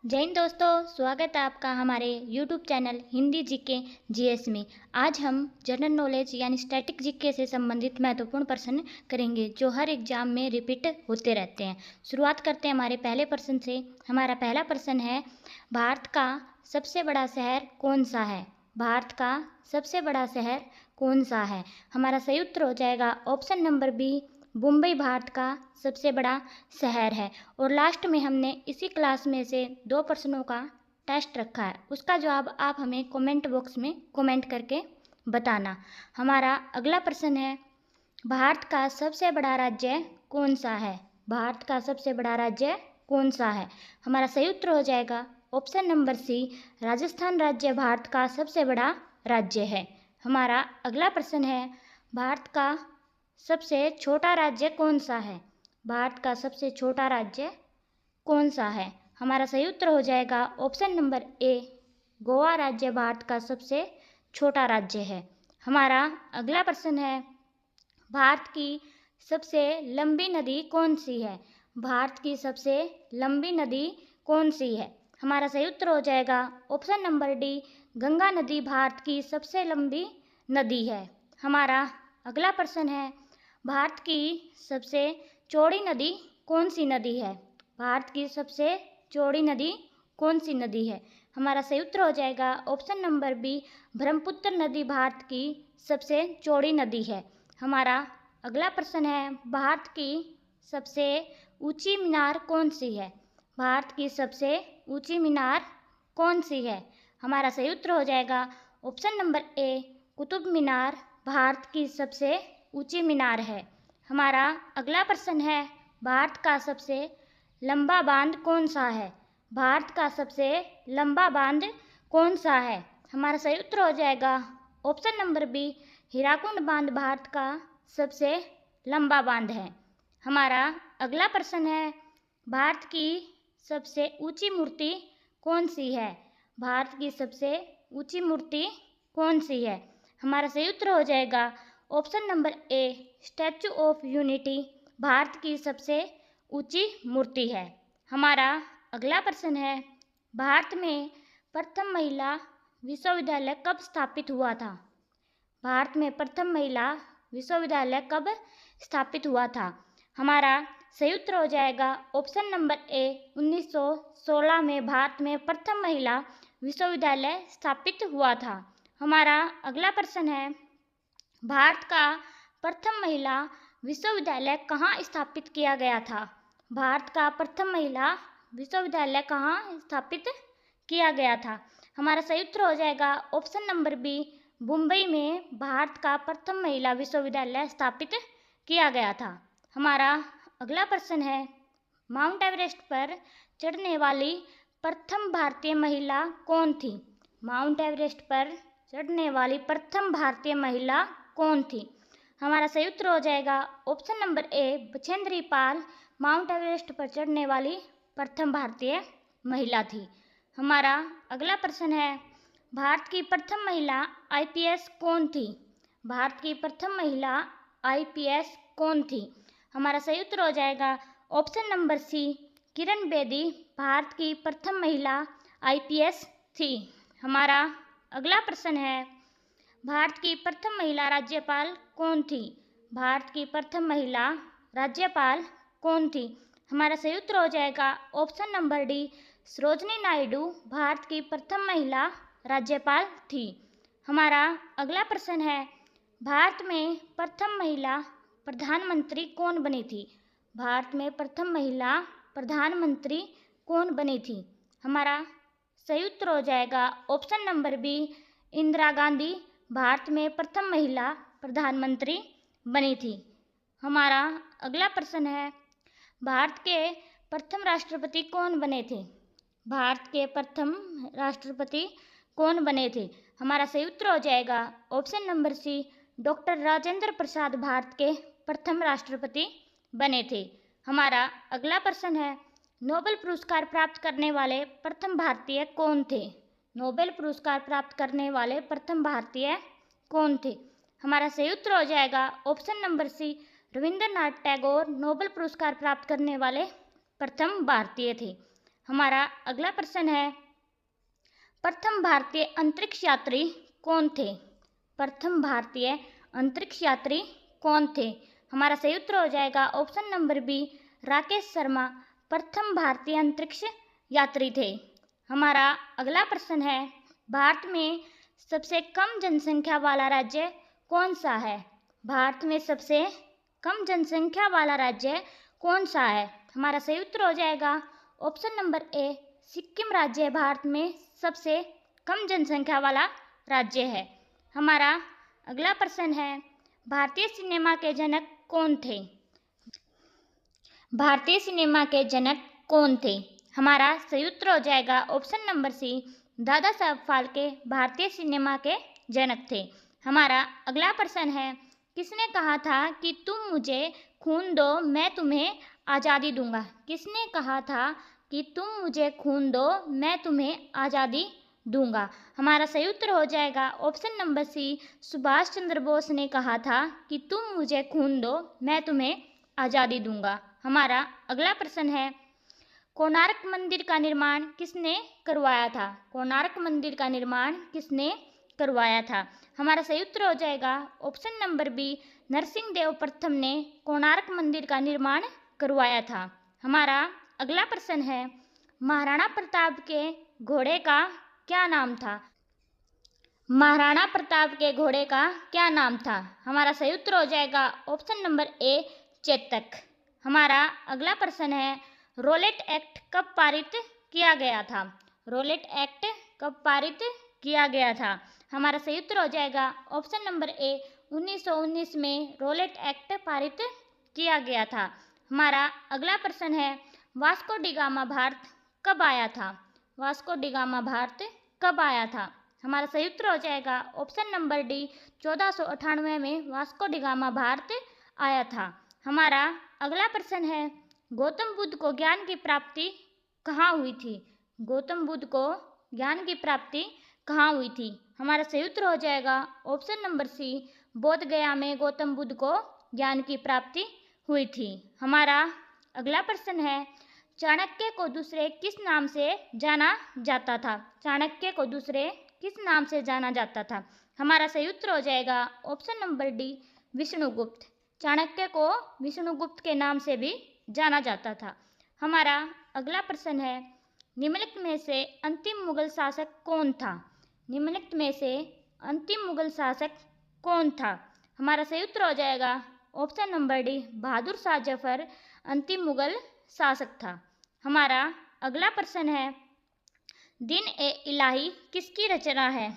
जय हिंद दोस्तों, स्वागत है आपका हमारे YouTube channel Hindi GK GS में। आज हम जनरल नॉलेज यानी स्टैटिक जीके से संबंधित महत्वपूर्ण प्रश्न करेंगे जो हर एग्जाम में रिपीट होते रहते हैं। शुरुआत करते हैं हमारे पहले प्रश्न से। हमारा पहला प्रश्न है, भारत का सबसे बड़ा शहर कौन सा है? भारत का सबसे बड़ा शहर कौन सा है? हमारा सही उत्तर हो जाएगा option number B, Mumbai Bharat का सबसे बड़ा शहर है। और लास्ट में हमने इसी क्लास में से 2 प्रश्नों का टेस्ट रखा है, उसका जवाब आप हमें कमेंट बॉक्स में कमेंट करके बताना। हमारा अगला प्रश्न है, भारत का सबसे बड़ा राज्य कौन सा है? भारत का सबसे बड़ा राज्य कौन सा है? हमारा सही उत्तर हो जाएगा ऑप्शन नंबर सी, राजस्थान राज्य भारत का सबसे बड़ा राज्य है। हमारा अगला प्रश्न है, भारत का सबसे छोटा राज्य कौन सा है? भारत का सबसे छोटा राज्य कौन सा है? हमारा सही उत्तर हो जाएगा ऑप्शन नंबर ए, गोवा राज्य भारत का सबसे छोटा राज्य है। हमारा अगला प्रश्न है, भारत की सबसे लंबी नदी कौन सी है? भारत की सबसे लंबी नदी कौन सी है? हमारा सही उत्तर हो जाएगा ऑप्शन नंबर डी, गंगा नदी भारत की सबसे लंबी नदी है। हमारा अगला प्रश्न है, भारत की सबसे चौड़ी नदी कौन सी नदी है? भारत की सबसे चौड़ी नदी कौन सी नदी है? हमारा सही उत्तर हो जाएगा ऑप्शन नंबर बी, ब्रह्मपुत्र नदी भारत की सबसे चौड़ी नदी है। हमारा अगला प्रश्न है, भारत की सबसे ऊंची मीनार कौन सी है? भारत की सबसे ऊंची मीनार कौन सी है? हमारा सही उत्तर हो जाएगा ऑप्शन नंबर ए, कुतुब मीनार भारत की सबसे ऊंची मीनार है। हमारा अगला प्रश्न है, भारत का सबसे लंबा बांध कौन सा है? भारत का सबसे लंबा बांध कौन सा है? हमारा सही उत्तर हो जाएगा ऑप्शन नंबर बी, हीराकुंड बांध भारत का सबसे लंबा बांध है। हमारा अगला प्रश्न है, भारत की सबसे ऊंची मूर्ति कौन सी है? भारत की सबसे ऊंची मूर्ति कौन सी है? हमारा सही उत्तर हो जाएगा option number A, statue of unity Bharat की सबसे ऊंची मूर्ति है। हमारा अगला प्रश्न है, भारत में प्रथम महिला विश्वविद्यालय कब स्थापित हुआ था? भारत में प्रथम महिला विश्वविद्यालय कब स्थापित हुआ था? हमारा सही उत्तर हो जाएगा ऑप्शन नंबर ए, 1916 में भारत में प्रथम महिला विश्वविद्यालय स्थापित हुआ था। हमारा अगला प्रश्न है, भारत का प्रथम महिला विश्वविद्यालय कहाँ स्थापित किया गया था? भारत का प्रथम महिला विश्वविद्यालय कहाँ स्थापित किया गया था? हमारा सही उत्तर हो जाएगा ऑप्शन नंबर बी, मुंबई में भारत का प्रथम महिला विश्वविद्यालय स्थापित किया गया था। हमारा अगला प्रश्न है, माउंट एवरेस्ट पर चढ़ने वाली प्रथम भारतीय महिला कौन थी? माउंट एवरेस्ट पर चढ़ने वाली प्रथम भारतीय महिला कौन थी? हमारा सही उत्तर हो जाएगा ऑप्शन नंबर ए, बछेंद्री पाल माउंट एवरेस्ट पर चढ़ने वाली प्रथम भारतीय महिला थी। हमारा अगला प्रश्न है, भारत की प्रथम महिला आईपीएस कौन थी? भारत की प्रथम महिला आईपीएस कौन थी? हमारा सही उत्तर हो जाएगा ऑप्शन नंबर सी, किरण बेदी भारत की प्रथम महिला आईपीएस थी। हमारा अगला प्रश्न है, भारत की प्रथम महिला राज्यपाल कौन थी? भारत की प्रथम महिला राज्यपाल कौन थी? हमारा सही उत्तर हो जाएगा option number D, Sarojini Naidu Bharat की प्रथम महिला राज्यपाल थी। हमारा अगला प्रश्न है, भारत में प्रथम महिला प्रधानमंत्री कौन बनी थी? भारत में प्रथम महिला प्रधानमंत्री कौन बनी थी? हमारा सही उत्तर हो जाएगा option number B, Indira Gandhi Bharat में प्रथम महिला प्रधानमंत्री बनी थी। हमारा अगला प्रश्न है, भारत के प्रथम राष्ट्रपति कौन बने थे? भारत के प्रथम राष्ट्रपति कौन बने थे? हमारा सही उत्तर हो जाएगा option number C, doctor Rajendra Prasad Bharat के प्रथम राष्ट्रपति बने थे। हमारा अगला प्रश्न है, नोबेल पुरस्कार प्राप्त करने वाले प्रथम भारतीय कौन थे? नोबेल पुरस्कार प्राप्त करने वाले प्रथम भारतीय कौन थे? हमारा सही उत्तर हो जाएगा option number C, Rabindranath Tagore Nobel पुरस्कार प्राप्त करने वाले प्रथम भारतीय थे। हमारा अगला प्रश्न है, प्रथम भारतीय अंतरिक्ष यात्री कौन थे? प्रथम भारतीय अंतरिक्ष यात्री कौन थे? हमारा सही उत्तर हो जाएगा option number B, Rakesh Sharma प्रथम भारतीय अंतरिक्ष यात्री थे। हमारा अगला प्रश्न है, भारत में सबसे कम जनसंख्या वाला राज्य कौन सा है? भारत में सबसे कम जनसंख्या वाला राज्य कौन सा है? हमारा सही उत्तर हो जाएगा ऑप्शन नंबर ए, सिक्किम राज्य भारत में सबसे कम जनसंख्या वाला राज्य है। हमारा अगला प्रश्न है, भारतीय सिनेमा के जनक कौन थे? भारतीय सिनेमा के जनक कौन थे? हमारा सही उत्तर हो जाएगा ऑप्शन नंबर सी, दादा साहब फाल्के भारतीय सिनेमा के जनक थे। हमारा अगला प्रश्न है, किसने कहा था कि तुम मुझे खून दो मैं तुम्हें आज़ादी दूंगा? किसने कहा था कि तुम मुझे खून दो मैं तुम्हें आज़ादी दूंगा? हमारा सही उत्तर हो जाएगा ऑप्शन नंबर सी, सुभाष चंद्र बोस ने कहा था कि तुम मुझे खून दो मैं तुम्हें आज़ादी दूंगा। हमारा अगला प्रश्न है, कोणार्क मंदिर का निर्माण किसने करवाया था? कोणार्क मंदिर का निर्माण किसने करवाया था? हमारा सही उत्तर हो जाएगा option number B, Narsingh Dev प्रथम ने कोणार्क मंदिर का निर्माण करवाया था। हमारा अगला प्रश्न है, महाराणा प्रताप के घोड़े का क्या नाम था? महाराणा प्रताप के घोड़े का क्या नाम था? हमारा सही उत्तर हो जाएगा ऑप्शन नंबर ए, चेतक। हमारा अगला प्रश्न है, रोलेट एक्ट कब पारित किया गया था? रोलेट एक्ट कब पारित किया गया था? हमारा सही उत्तर हो जाएगा ऑप्शन नंबर ए, 1919 में रोलेट एक्ट पारित किया गया था। हमारा अगला प्रश्न है, वास्को डी गामा भारत कब आया था? वास्को डी गामा भारत कब आया था? हमारा सही उत्तर हो जाएगा ऑप्शन नंबर डी, 1498 में वास्को डी गामा भारत आया था। हमारा अगला प्रश्न है, गौतम बुद्ध को ज्ञान की प्राप्ति कहाँ हुई थी? गौतम बुद्ध को ज्ञान की प्राप्ति कहाँ हुई थी? हमारा सही उत्तर हो जाएगा ऑप्शन नंबर सी, बोध गया में गौतम बुद्ध को ज्ञान की प्राप्ति हुई थी। हमारा अगला प्रश्न है, चाणक्य को दूसरे किस नाम से जाना जाता था? चाणक्य को दूसरे किस नाम से जाना जाता था? हमारा सही उत्तर हो जाएगा option number D, Vishnugupta. Chanakya को विष्णुगुप्त के नाम से भी जाना जाता था। हमारा अगला प्रश्न है, निम्नलिखित में से अंतिम मुगल शासक कौन था? निम्नलिखित में से अंतिम मुगल शासक कौन था? हमारा सही उत्तर हो जाएगा option number D, Bahadur Shah Zafar अंतिम मुगल शासक था। हमारा अगला प्रश्न है, दिन ए इलाही किसकी रचना है?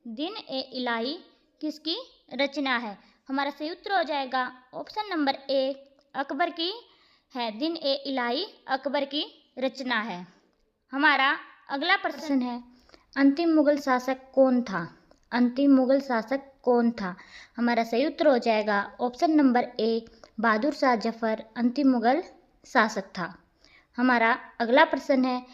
दिन ए इलाही किसकी रचना है? हमारा सही उत्तर हो जाएगा ऑप्शन नंबर ए, अकबर की है। दिन ए इलाही अकबर की रचना है। हमारा अगला प्रश्न है, अंतिम मुगल शासक कौन था? अंतिम मुगल शासक कौन था? हमारा सही उत्तर हो जाएगा ऑप्शन नंबर ए, बहादुर शाह जफर अंतिम मुगल शासक था। हमारा अगला प्रश्न है,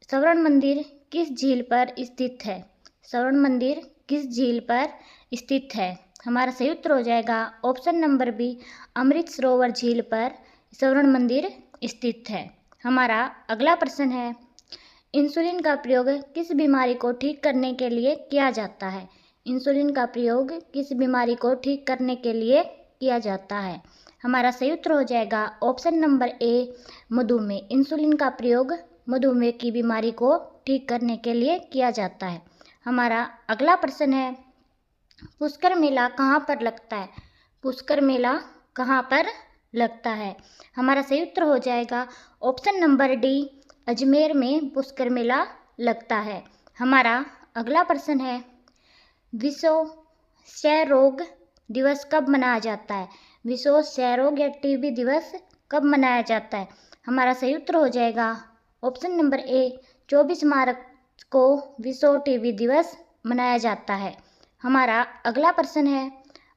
स्वर्ण मंदिर किस झील पर स्थित है? स्वर्ण मंदिर किस झील पर स्थित है? हमारा सही उत्तर हो जाएगा option number B, Amrit Sarovar झील पर स्वर्ण मंदिर स्थित है। हमारा अगला प्रश्न है, इंसुलिन का प्रयोग किस बीमारी को ठीक करने के लिए किया जाता है? इंसुलिन का प्रयोग किस बीमारी को ठीक करने के लिए किया जाता है? हमारा सही उत्तर हो जाएगा ऑप्शन नंबर ए, मधुमेह। इंसुलिन का प्रयोग मधुमेह की बीमारी को ठीक करने के लिए किया जाता है। हमारा अगला प्रश्न है, पुष्कर मेला कहाँ पर लगता है? पुष्कर मेला कहाँ पर लगता है? हमारा सही उत्तर हो जाएगा ऑप्शन नंबर डी, अजमेर में पुष्कर मेला लगता है। हमारा अगला प्रश्न है, विश्व क्षय रोग दिवस कब मनाया जाता है? विश्व क्षय रोग या टीबी दिवस कब मनाया जाता है? हमारा सही उत्तर हो जाएगा ऑप्शन नंबर ए, 24 मार्च को विश्व टीबी दिवस मनाया जाता है। हमारा अगला प्रश्न है,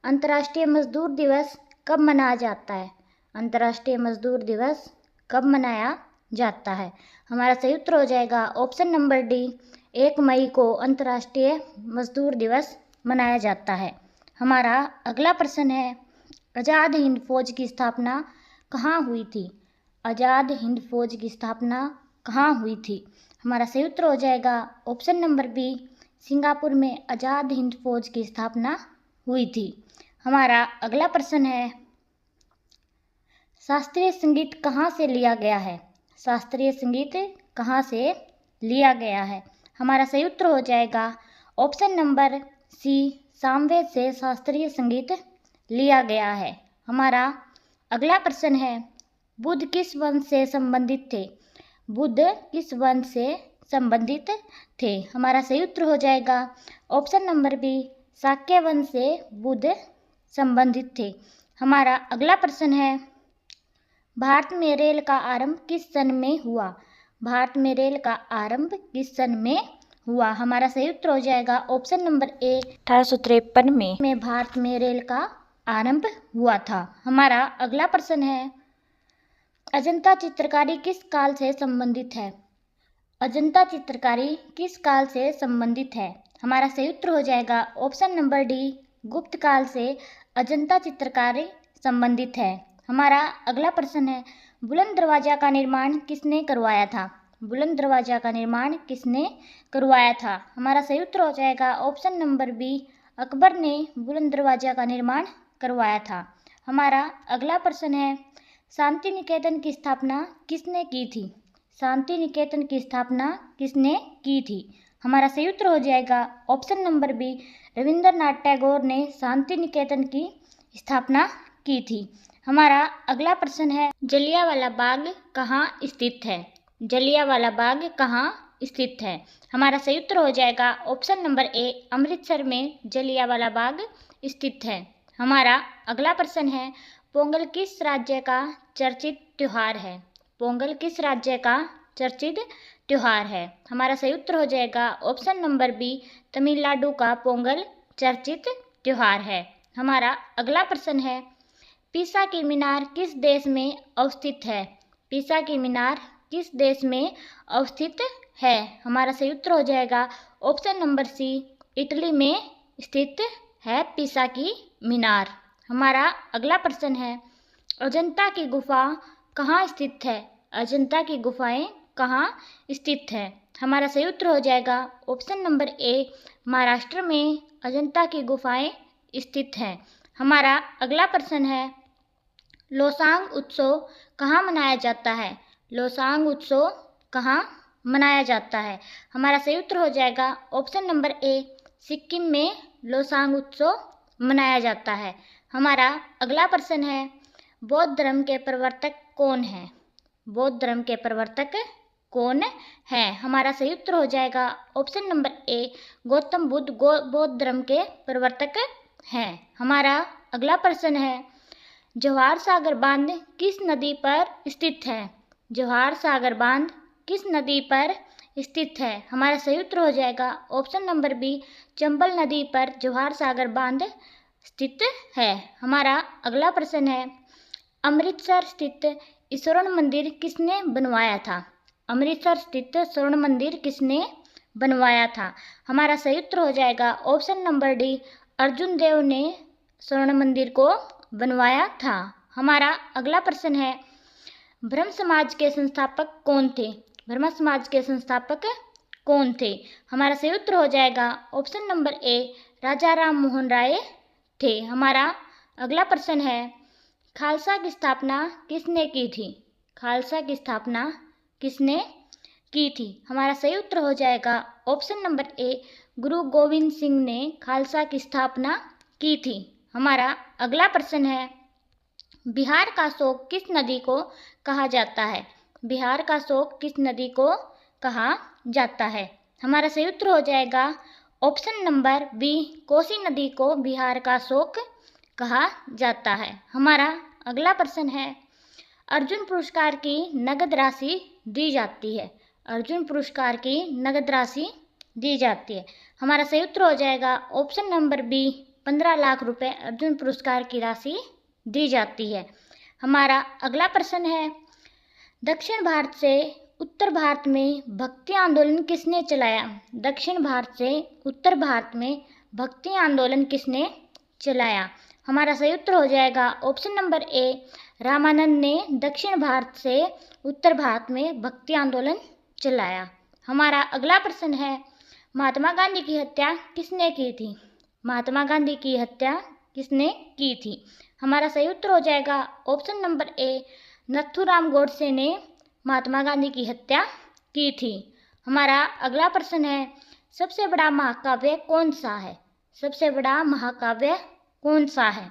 अंतर्राष्ट्रीय मजदूर दिवस कब मनाया जाता है? अंतर्राष्ट्रीय मजदूर दिवस कब मनाया जाता है? हमारा सही उत्तर हो जाएगा ऑप्शन नंबर डी, 1 मई को अंतर्राष्ट्रीय मजदूर दिवस मनाया जाता है। हमारा अगला प्रश्न है, आज़ाद हिंद फौज की स्थापना कहाँ हुई थी? आज़ाद हिंद फौज की स्थापना कहाँ हुई थी? हमारा सही उत्तर हो जाएगा ऑप्शन नंबर बी, सिंगापुर में आज़ाद हिंद फौज की स्थापना हुई थी। हमारा अगला प्रश्न है, शास्त्रीय संगीत कहाँ से लिया गया है? शास्त्रीय संगीत कहाँ से लिया गया है? हमारा सही उत्तर हो जाएगा ऑप्शन नंबर सी, सामवेद से शास्त्रीय संगीत लिया गया है। हमारा अगला प्रश्न है, बुद्ध किस वंश से संबंधित थे? बुद्ध किस वंश से संबंधित थे? हमारा सही उत्तर हो जाएगा ऑप्शन नंबर बी, शाक्य वंश से बुद्ध संबंधित थे। हमारा अगला प्रश्न है, भारत में रेल का आरंभ किस सन में हुआ? भारत में रेल का आरंभ किस सन में हुआ? हमारा सही उत्तर हो जाएगा ऑप्शन नंबर ए, 1853 में भारत में रेल का आरंभ हुआ था। हमारा अगला प्रश्न है, अजंता चित्रकारी किस काल से संबंधित है? अजंता चित्रकारी किस काल से संबंधित है? हमारा सही उत्तर हो जाएगा ऑप्शन नंबर डी, गुप्त काल से अजंता चित्रकारी संबंधित है। हमारा अगला प्रश्न है, बुलंद दरवाजा का निर्माण किसने करवाया था? बुलंद दरवाजा का निर्माण किसने करवाया था? हमारा सही उत्तर हो जाएगा ऑप्शन नंबर बी, अकबर ने बुलंद दरवाजा का निर्माण करवाया था। हमारा अगला प्रश्न है, शांति निकेतन की स्थापना किसने की थी? शांति निकेतन की स्थापना किसने की थी? हमारा सही उत्तर हो जाएगा option number B, Rabindranath Tagore ने शांति निकेतन की स्थापना की थी। हमारा अगला प्रश्न है, जलियांवाला बाग कहाँ स्थित है? जलियांवाला बाग कहाँ स्थित है? हमारा सही उत्तर हो जाएगा ऑप्शन नंबर ए, अमृतसर में जलियांवाला बाग स्थित है। हमारा अगला प्रश्न है, पोंगल किस राज्य का चर्चित त्योहार है? पोंगल किस राज्य का चर्चित त्योहार है? हमारा सही उत्तर हो जाएगा ऑप्शन नंबर बी, तमिलनाडु का पोंगल चर्चित त्योहार है। हमारा अगला प्रश्न है, पीसा की मीनार किस देश में अवस्थित है? पीसा की मीनार किस देश में अवस्थित है? हमारा सही उत्तर हो जाएगा ऑप्शन नंबर सी, इटली में स्थित है पीसा की मीनार। हमारा अगला प्रश्न है, अजंता की गुफा कहाँ स्थित है? अजंता की गुफाएं कहाँ स्थित है? हमारा सही उत्तर हो जाएगा ऑप्शन नंबर ए, महाराष्ट्र में अजंता की गुफाएं स्थित हैं। हमारा अगला प्रश्न है, लोसांग उत्सव कहाँ मनाया जाता है? लोसांग उत्सव कहाँ मनाया जाता है? हमारा सही उत्तर हो जाएगा ऑप्शन नंबर ए, सिक्किम में लोसांग उत्सव मनाया जाता है। हमारा अगला प्रश्न है, बौद्ध धर्म के प्रवर्तक कौन है? बौद्ध धर्म के प्रवर्तक कौन है? हमारा सही उत्तर हो जाएगा ऑप्शन नंबर ए, गौतम बुद्ध बौद्ध धर्म के प्रवर्तक हैं। हमारा अगला प्रश्न है, जवाहर सागर बांध किस नदी पर स्थित है? जवाहर सागर बांध किस नदी पर स्थित है? हमारा सही उत्तर हो जाएगा ऑप्शन नंबर बी, चंबल नदी पर जवाहर सागर बांध स्थित है। हमारा अगला प्रश्न है, अमृतसर स्थित स्वर्ण मंदिर किसने बनवाया था? अमृतसर स्थित स्वर्ण मंदिर किसने बनवाया था? हमारा सही उत्तर हो जाएगा ऑप्शन नंबर डी, अर्जुन देव ने स्वर्ण मंदिर को बनवाया था। हमारा अगला प्रश्न है, ब्रह्म समाज के संस्थापक कौन थे? ब्रह्म समाज के संस्थापक कौन थे? हमारा सही उत्तर हो जाएगा ऑप्शन नंबर ए, राजा राम मोहन राय थे। हमारा अगला प्रश्न है, खालसा की स्थापना किसने की थी? खालसा की स्थापना किसने की थी? हमारा सही उत्तर हो जाएगा ऑप्शन नंबर ए, गुरु गोविंद सिंह ने खालसा की स्थापना की थी। हमारा अगला प्रश्न है, बिहार का शोक किस नदी को कहा जाता है? बिहार का शोक किस नदी को कहा जाता है? हमारा सही उत्तर हो जाएगा ऑप्शन नंबर बी, कोसी नदी को बिहार का शोक कहा जाता है। हमारा अगला प्रश्न है, अर्जुन पुरस्कार की नगद राशि दी जाती है? अर्जुन पुरस्कार की नगद राशि दी जाती है। हमारा सही उत्तर हो जाएगा ऑप्शन नंबर बी, 15 लाख रुपए अर्जुन पुरस्कार की राशि दी जाती है। हमारा अगला प्रश्न है, दक्षिण भारत से उत्तर भारत में भक्ति आंदोलन किसने चलाया? दक्षिण भारत से उत्तर भारत में भक्ति आंदोलन किसने चलाया? हमारा सही उत्तर हो जाएगा ऑप्शन नंबर ए, रामानंद ने दक्षिण भारत से उत्तर भारत में भक्ति आंदोलन चलाया। हमारा अगला प्रश्न है, महात्मा गांधी की हत्या किसने की थी? महात्मा गांधी की हत्या किसने की थी? हमारा सही उत्तर हो जाएगा ऑप्शन नंबर ए, नथुराम गोडसे ने महात्मा गांधी की हत्या की थी। हमारा अगला प्रश्न है, सबसे बड़ा महाकाव्य कौन सा है? सबसे बड़ा महाकाव्य कौन सा है?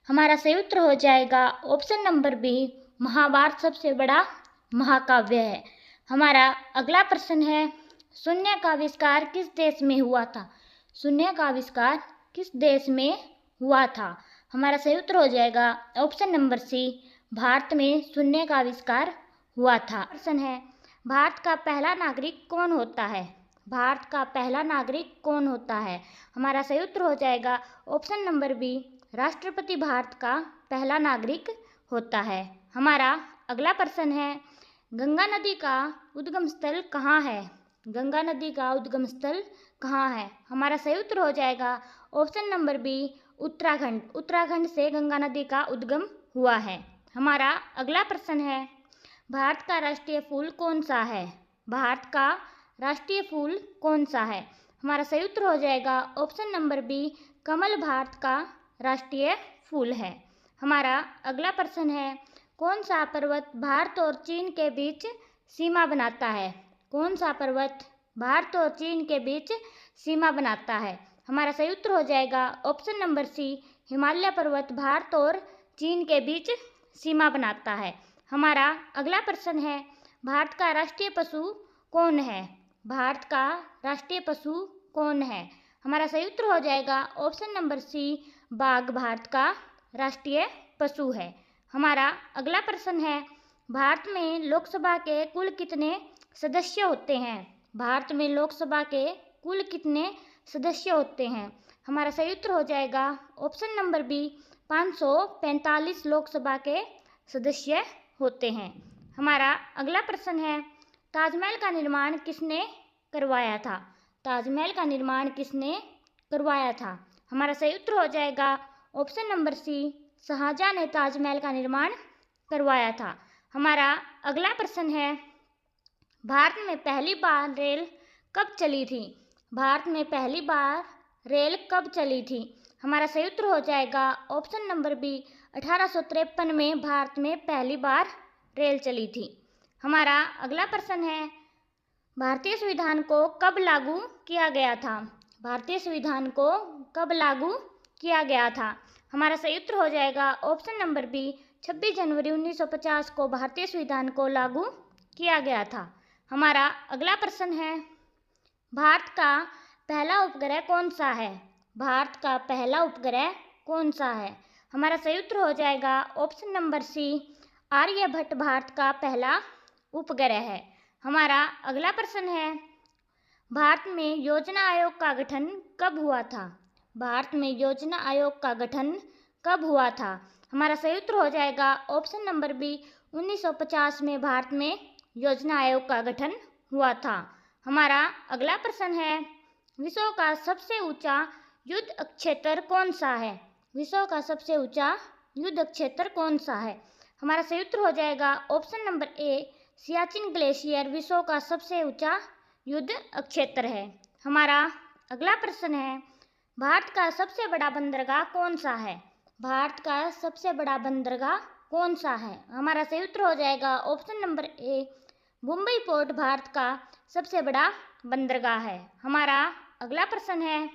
हमारा सही उत्तर हो जाएगा ऑप्शन नंबर बी, महाभारत सबसे बड़ा महाकाव्य है। हमारा अगला प्रश्न है, शून्य का आविष्कार किस देश में हुआ था? शून्य का आविष्कार किस देश में हुआ था? हमारा सही उत्तर हो जाएगा ऑप्शन नंबर सी, भारत में शून्य का आविष्कार हुआ था। प्रश्न है, भारत का पहला नागरिक कौन होता है? भारत का पहला नागरिक कौन होता है? हमारा सही उत्तर हो जाएगा ऑप्शन नंबर बी, राष्ट्रपति भारत का पहला नागरिक होता है। हमारा अगला प्रश्न है, गंगा नदी का उद्गम स्थल कहाँ है? गंगा नदी का उद्गम स्थल कहाँ है? हमारा सही उत्तर हो जाएगा option number B, Uttarakhand. Uttarakhand से गंगा नदी का उद्गम हुआ है। हमारा अगला प्रश्न है, भारत का राष्ट्रीय फूल कौन सा है? भारत का राष्ट्रीय फूल कौन सा है? हमारा सही उत्तर हो जाएगा ऑप्शन नंबर बी, कमल भारत का राष्ट्रीय फूल है। हमारा अगला प्रश्न है, कौन सा पर्वत भारत और चीन के बीच सीमा बनाता है? कौन सा पर्वत भारत और चीन के बीच सीमा बनाता है? हमारा सही उत्तर हो जाएगा ऑप्शन नंबर सी, हिमालय पर्वत भारत और चीन के बीच सीमा बनाता है। हमारा अगला प्रश्न है, भारत का राष्ट्रीय पशु कौन है? भारत का राष्ट्रीय पशु कौन है? हमारा सही उत्तर हो जाएगा ऑप्शन नंबर सी, बाघ भारत का राष्ट्रीय पशु है। हमारा अगला प्रश्न है, भारत में लोकसभा के कुल कितने सदस्य होते हैं? भारत में लोकसभा के कुल कितने सदस्य होते हैं? हमारा सही उत्तर हो जाएगा ऑप्शन नंबर बी, 545 लोकसभा के सदस्य होते हैं। हमारा अगला प्रश्न है, ताजमहल का निर्माण किसने करवाया था? ताजमहल का निर्माण किसने करवाया था? हमारा सही उत्तर हो जाएगा ऑप्शन नंबर सी, शाहजहां ने ताजमहल का निर्माण करवाया था। हमारा अगला प्रश्न है, भारत में पहली बार रेल कब चली थी? भारत में पहली बार रेल कब चली थी? हमारा सही उत्तर हो जाएगा ऑप्शन नंबर बी, 1853 में भारत में पहली बार रेल चली थी। हमारा अगला प्रश्न है, भारतीय संविधान को कब लागू किया गया था? भारतीय संविधान को कब लागू किया गया था? हमारा सही उत्तर हो जाएगा ऑप्शन नंबर बी, 26 जनवरी 1950 को भारतीय संविधान को लागू किया गया था। हमारा अगला प्रश्न है, भारत का पहला उपग्रह कौन सा है? भारत का पहला उपग्रह कौन सा है? हमारा सही उत्तर हो जाएगा option number C, Aryabhata Bharat का पहला उपग्रह है। हमारा अगला प्रश्न है, भारत में योजना आयोग का गठन कब हुआ था? भारत में योजना आयोग का गठन कब हुआ था? हमारा सही उत्तर हो जाएगा ऑप्शन नंबर बी, 1950 में भारत में योजना आयोग का गठन हुआ था। हमारा अगला प्रश्न है, विश्व का सबसे ऊंचा युद्ध क्षेत्र कौन सा है? विश्व का सबसे ऊंचा युद्ध क्षेत्र कौन सा है? हमारा सही उत्तर हो जाएगा ऑप्शन नंबर ए, सियाचिन ग्लेशियर विश्व का सबसे ऊंचा युद्ध क्षेत्र है। हमारा अगला प्रश्न है, भारत का सबसे बड़ा बंदरगाह कौन सा है? भारत का सबसे बड़ा बंदरगाह कौन सा है? हमारा सही उत्तर हो जाएगा ऑप्शन नंबर ए, मुंबई पोर्ट भारत का सबसे बड़ा बंदरगाह है। हमारा अगला प्रश्न है,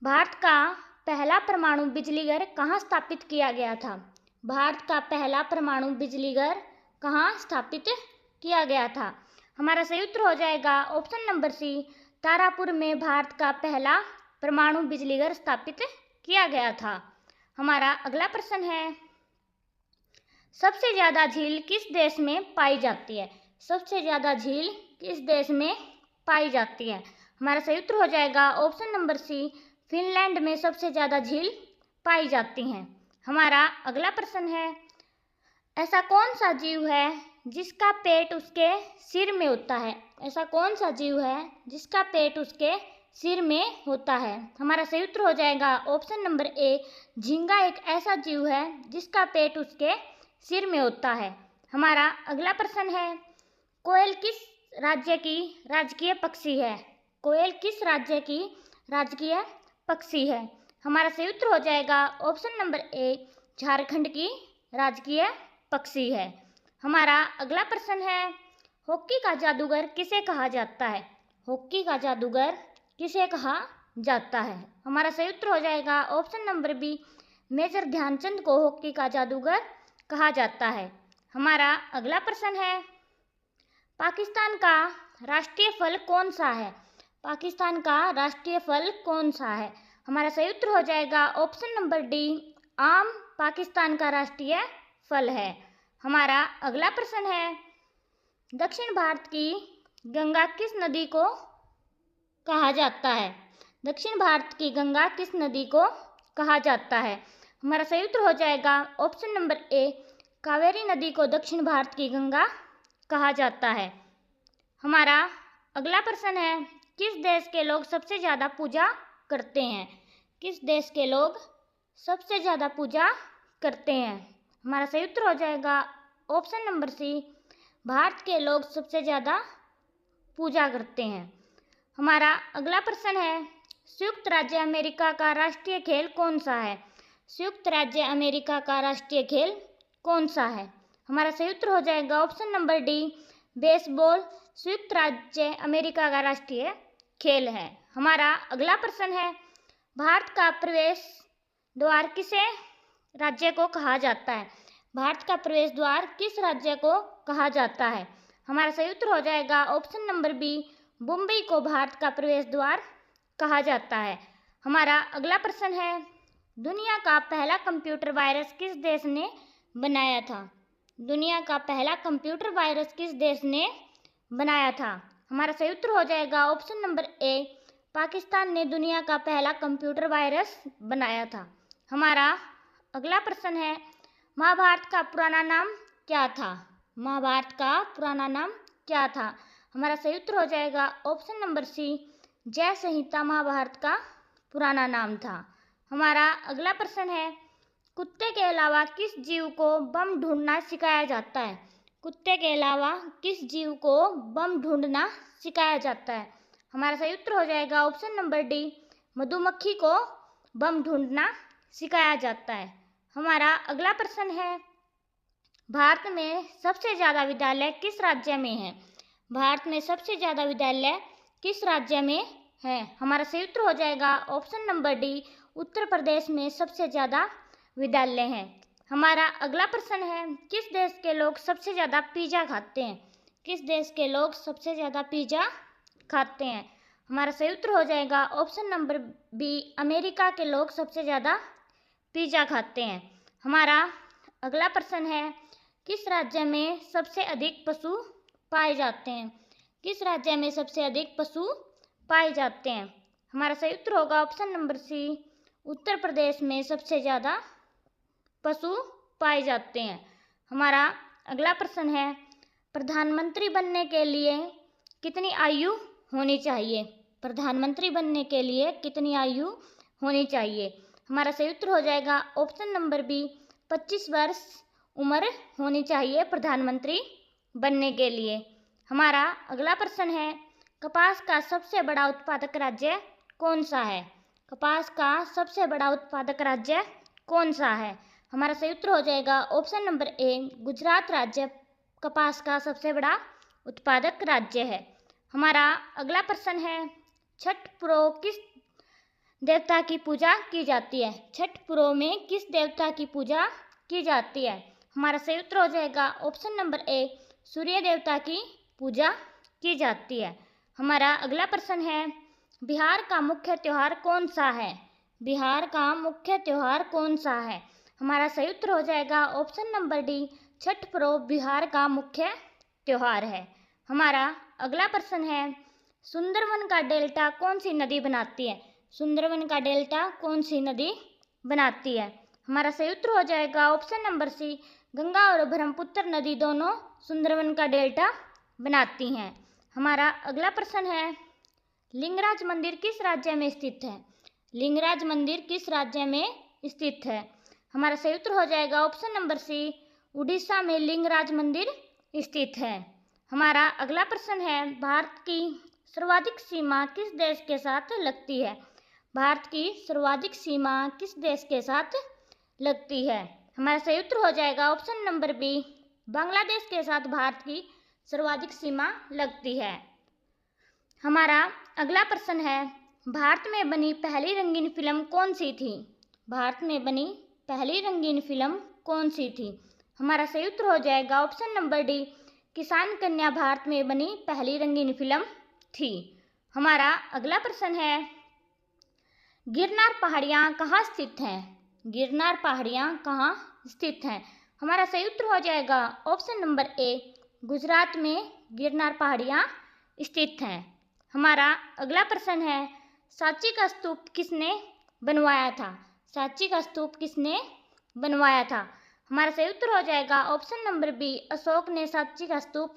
भारत का पहला परमाणु बिजली घर कहाँ स्थापित किया गया था? भारत का पहला परमाणु बिजली घर कहाँ स्थापित किया गया था? हमारा सही उत्तर हो जाएगा ऑप्शन नंबर सी, तारापुर में भारत का पहला परमाणु बिजली घर स्थापित किया गया था। हमारा अगला प्रश्न है, सबसे ज़्यादा झील किस देश में पाई जाती है? सबसे ज़्यादा झील किस देश में पाई जाती है? हमारा सही उत्तर हो जाएगा ऑप्शन नंबर सी, फिनलैंड में सबसे ज़्यादा झील पाई जाती हैं। हमारा अगला प्रश्न है, ऐसा कौन सा जीव है जिसका पेट उसके सिर में होता है? ऐसा कौन सा जीव है जिसका पेट उसके सिर में होता है? हमारा सही उत्तर हो जाएगा ऑप्शन नंबर ए, झींगा एक ऐसा जीव है जिसका पेट उसके सिर में होता है। हमारा अगला प्रश्न है, कोयल किस राज्य की राजकीय पक्षी है? कोयल किस राज्य की राजकीय पक्षी है? हमारा सही उत्तर हो जाएगा ऑप्शन नंबर ए, झारखंड की राजकीय पक्षी है। हमारा अगला प्रश्न है, हॉकी का जादूगर किसे कहा जाता है? हॉकी का जादूगर किसे कहा जाता है? हमारा सही उत्तर हो जाएगा option number B, major Dhyan Chand को हॉकी का जादूगर कहा जाता है। हमारा अगला प्रश्न है, पाकिस्तान का राष्ट्रीय फल कौन सा है? पाकिस्तान का राष्ट्रीय फल कौन सा है? हमारा सही उत्तर हो जाएगा ऑप्शन नंबर डी, आम पाकिस्तान का राष्ट्रीय फल है। हमारा अगला प्रश्न है, दक्षिण भारत की गंगा किस नदी को कहा जाता है? दक्षिण भारत की गंगा किस नदी को कहा जाता है? हमारा सही उत्तर हो जाएगा ऑप्शन नंबर ए, कावेरी नदी को दक्षिण भारत की गंगा कहा जाता है। हमारा अगला प्रश्न है, किस देश के लोग सबसे ज़्यादा पूजा करते हैं? किस देश के लोग सबसे ज़्यादा पूजा करते हैं? हमारा सही उत्तर हो जाएगा ऑप्शन नंबर सी, भारत के लोग सबसे ज़्यादा पूजा करते हैं। हमारा अगला प्रश्न है, संयुक्त राज्य अमेरिका का राष्ट्रीय खेल कौन सा है? संयुक्त राज्य अमेरिका का राष्ट्रीय खेल कौन सा है? हमारा सही उत्तर हो जाएगा ऑप्शन नंबर डी, बेसबॉल संयुक्त राज्य अमेरिका का राष्ट्रीय खेल है। हमारा अगला प्रश्न है, भारत का प्रवेश द्वार किसे राज्य को कहा जाता है? भारत का प्रवेश द्वार किस राज्य को कहा जाता है? हमारा सही उत्तर हो जाएगा ऑप्शन नंबर बी, मुंबई को भारत का प्रवेश द्वार कहा जाता है। हमारा अगला प्रश्न है, दुनिया का पहला कंप्यूटर वायरस किस देश ने बनाया था? दुनिया का पहला कंप्यूटर वायरस किस देश ने बनाया था? हमारा सही उत्तर हो जाएगा ऑप्शन नंबर ए, पाकिस्तान ने दुनिया का पहला कंप्यूटर वायरस बनाया था। हमारा अगला प्रश्न है, महाभारत का पुराना नाम क्या था? महाभारत का पुराना नाम क्या था? हमारा सही उत्तर हो जाएगा ऑप्शन नंबर सी, जय संहिता महाभारत का पुराना नाम था। हमारा अगला प्रश्न है, कुत्ते के अलावा किस जीव को बम ढूंढना सिखाया जाता है? कुत्ते के अलावा किस जीव को बम ढूंढना सिखाया जाता है? हमारा सही उत्तर हो जाएगा ऑप्शन नंबर डी, मधुमक्खी को बम ढूंढना सिखाया जाता है। हमारा अगला प्रश्न है, भारत में सबसे ज़्यादा विद्यालय किस राज्य में है? भारत में सबसे ज़्यादा विद्यालय किस राज्य में है? हमारा सही उत्तर हो जाएगा option number D, Uttar Pradesh में सबसे ज़्यादा विद्यालय हैं। हमारा अगला प्रश्न है, किस देश के लोग सबसे ज़्यादा पिज़्ज़ा खाते हैं? किस देश के लोग सबसे ज़्यादा पिज़्ज़ा खाते हैं? हमारा सही उत्तर हो जाएगा ऑप्शन नंबर बी, अमेरिका के लोग सबसे ज़्यादा पिज़्ज़ा खाते हैं। हमारा अगला प्रश्न है, किस राज्य में सबसे अधिक पशु पाए जाते हैं? किस राज्य में सबसे अधिक पशु पाए जाते हैं? हमारा सही उत्तर होगा ऑप्शन नंबर सी, उत्तर प्रदेश में सबसे ज़्यादा पशु पाए जाते हैं। हमारा अगला प्रश्न है, प्रधानमंत्री बनने के लिए कितनी आयु होनी चाहिए? प्रधानमंत्री बनने के लिए कितनी आयु होनी चाहिए? हमारा सही उत्तर हो जाएगा ऑप्शन नंबर बी, 25 वर्ष उम्र होनी चाहिए प्रधानमंत्री बनने के लिए। हमारा अगला प्रश्न है, कपास का सबसे बड़ा उत्पादक राज्य कौन सा है? कपास का सबसे बड़ा उत्पादक राज्य कौन सा है? हमारा सही उत्तर हो जाएगा ऑप्शन नंबर ए, गुजरात राज्य कपास का सबसे बड़ा उत्पादक राज्य है। हमारा अगला प्रश्न है, छठ पर्व किस देवता की पूजा की जाती है? छठ पर्व में किस देवता की पूजा की जाती है? हमारा सही उत्तर हो जाएगा ऑप्शन नंबर ए, सूर्य देवता की पूजा की जाती है। हमारा अगला प्रश्न है, बिहार का मुख्य त्यौहार कौन सा है? बिहार का मुख्य त्यौहार कौन सा है? हमारा सही उत्तर हो जाएगा ऑप्शन नंबर डी, छठ पर्व बिहार का मुख्य त्यौहार है। हमारा अगला प्रश्न है, सुंदरवन का डेल्टा कौन सी नदी बनाती है? सुंदरवन का डेल्टा कौन सी नदी बनाती है? हमारा सही उत्तर हो जाएगा ऑप्शन नंबर सी, गंगा और ब्रह्मपुत्र नदी दोनों सुंदरवन का डेल्टा बनाती हैं। हमारा अगला प्रश्न है, लिंगराज मंदिर किस राज्य में स्थित है? लिंगराज मंदिर किस राज्य में स्थित है? हमारा सही उत्तर हो जाएगा ऑप्शन नंबर सी, उड़ीसा में लिंगराज मंदिर स्थित है। हमारा अगला प्रश्न है, भारत की सर्वाधिक सीमा किस देश के साथ लगती है? भारत की सर्वाधिक सीमा किस देश के साथ लगती है? हमारा सही उत्तर हो जाएगा ऑप्शन नंबर बी, बांग्लादेश के साथ भारत की सर्वाधिक सीमा लगती है। हमारा अगला प्रश्न है, भारत में बनी पहली रंगीन फिल्म कौन सी थी? भारत में बनी पहली रंगीन फिल्म कौन सी थी? हमारा सही उत्तर हो जाएगा ऑप्शन नंबर डी, किसान कन्या भारत में बनी पहली रंगीन फिल्म थी। हमारा अगला प्रश्न है, गिरनार पहाड़ियाँ कहाँ स्थित हैं? गिरनार पहाड़ियाँ कहाँ स्थित हैं? हमारा सही उत्तर हो जाएगा ऑप्शन नंबर ए, गुजरात में गिरनार पहाड़ियाँ स्थित हैं। हमारा अगला प्रश्न है, सांची का स्तूप किसने बनवाया था? सांची का स्तूप किसने बनवाया था? हमारा सही उत्तर हो जाएगा ऑप्शन नंबर बी, अशोक ने सांची का स्तूप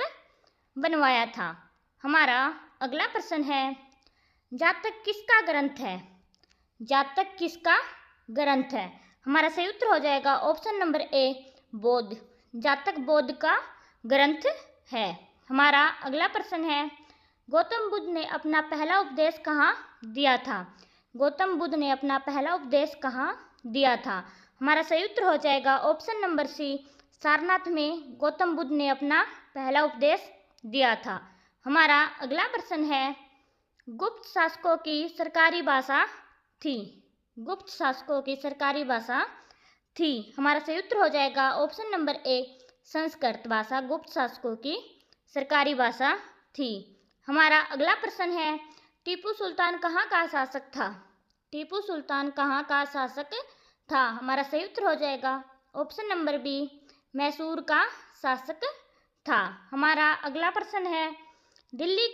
बनवाया था। हमारा अगला प्रश्न है, जातक किसका ग्रंथ है? जातक किसका ग्रंथ है? हमारा सही उत्तर हो जाएगा ऑप्शन नंबर ए, बौद्ध। जातक बौद्ध का ग्रंथ है। हमारा अगला प्रश्न है, गौतम बुद्ध ने अपना पहला उपदेश कहाँ दिया था? गौतम बुद्ध ने अपना पहला उपदेश कहाँ दिया था? हमारा सही उत्तर हो जाएगा ऑप्शन नंबर सी, सारनाथ में गौतम बुद्ध ने अपना पहला उपदेश दिया था। हमारा अगला प्रश्न है, गुप्त शासकों की सरकारी भाषा थी? गुप्त शासकों की सरकारी भाषा थी। हमारा सही उत्तर हो जाएगा ऑप्शन नंबर ए, संस्कृत भाषा गुप्त शासकों की सरकारी भाषा थी। हमारा अगला प्रश्न है, टीपू सुल्तान कहाँ का शासक था? टीपू सुल्तान कहाँ का शासक था? हमारा सही उत्तर हो जाएगा ऑप्शन नंबर बी, मैसूर का शासक था। हमारा अगला प्रश्न है, दिल्ली